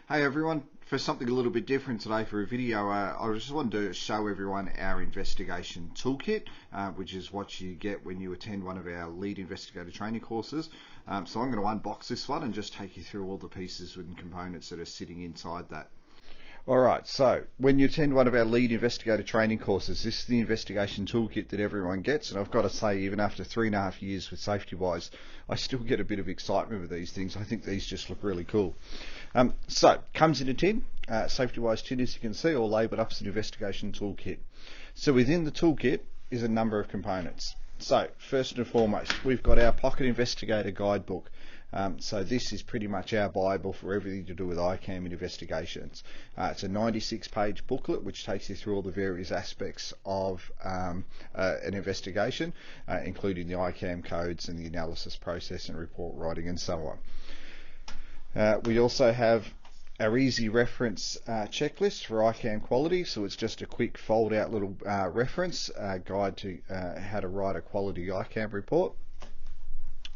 Hey everyone, for something a little bit different today for a video, I just wanted to show everyone our investigation toolkit, which is what you get when you attend one of our lead investigator training courses. So I'm going to unbox this one and just take you through all the pieces and components that are sitting inside that. Alright, so when you attend one of our lead investigator training courses, this is the investigation toolkit that everyone gets, and I've got to say, even after 3.5 years with SafetyWise, I still get a bit of excitement with these things. I think these just look really cool. So, comes in a tin, SafetyWise tin, as you can see, all labelled up as an investigation toolkit. So within the toolkit is a number of components. So, first and foremost, we've got our Pocket Investigator Guidebook. So this is pretty much our Bible for everything to do with ICAM and investigations. It's a 96-page booklet which takes you through all the various aspects of an investigation, including the ICAM codes and the analysis process and report writing and so on. We also have our easy reference checklist for ICAM quality, so it's just a quick fold out little reference guide to how to write a quality ICAM report.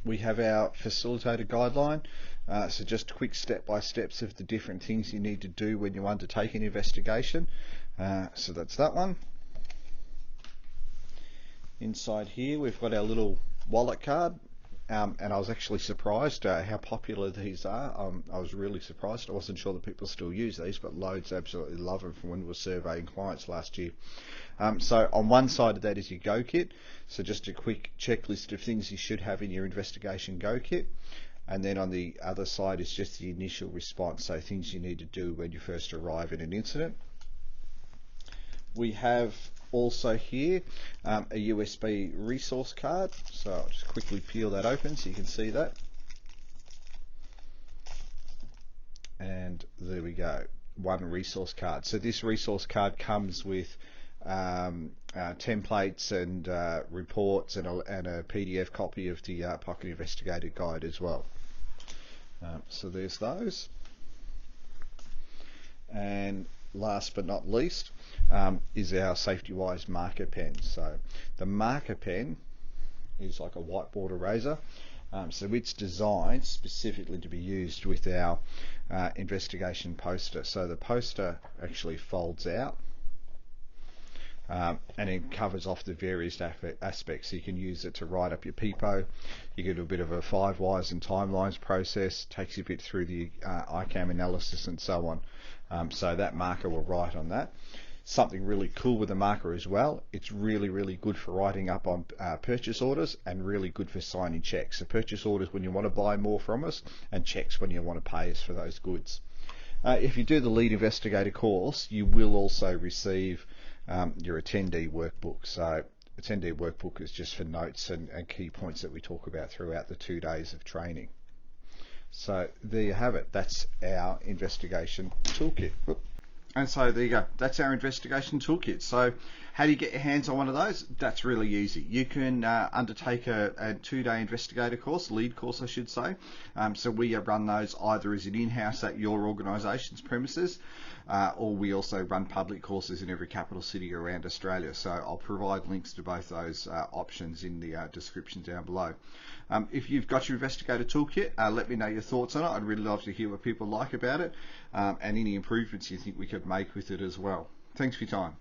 We have our facilitator guideline, so just quick step-by-steps of the different things you need to do when you undertake an investigation. So that's that one. Inside here we've got our little wallet card, and I was actually surprised how popular these are. I was really surprised. I wasn't sure that people still use these, but loads absolutely love them from when we were surveying clients last year. So on one side of that is your Go Kit, so just a quick checklist of things you should have in your investigation Go Kit, and then on the other side is just the initial response, so things you need to do when you first arrive at an incident. We have also here a USB resource card, so I'll just quickly peel that open so you can see that, and there we go, one resource card. So this resource card comes with templates and reports and a PDF copy of the Pocket Investigator Guide as well. So there's those. And last but not least is our SafetyWise marker pen. So the marker pen is like a whiteboard eraser. So it's designed specifically to be used with our investigation poster. So the poster actually folds out, and it covers off the various aspects. So you can use it to write up your PIPO, you can do a bit of a 5 whys and timelines process, takes you a bit through the ICAM analysis and so on. So that marker will write on that. Something really cool with the marker as well, it's really good for writing up on purchase orders, and really good for signing checks. So purchase orders when you want to buy more from us, and checks when you want to pay us for those goods. If you do the lead investigator course, you will also receive your attendee workbook. So attendee workbook is just for notes and key points that we talk about throughout the 2 days of training. So there you have it, that's our investigation toolkit. And so there you go, that's our investigation toolkit. So how do you get your hands on one of those? That's really easy. You can undertake a 2-day investigator course, lead course I should say. So we run those either as an in-house at your organisation's premises, or we also run public courses in every capital city around Australia. So I'll provide links to both those options in the description down below. If you've got your investigator toolkit, let me know your thoughts on it. I'd really love to hear what people like about it, and any improvements you think we could make with it as well. Thanks for your time.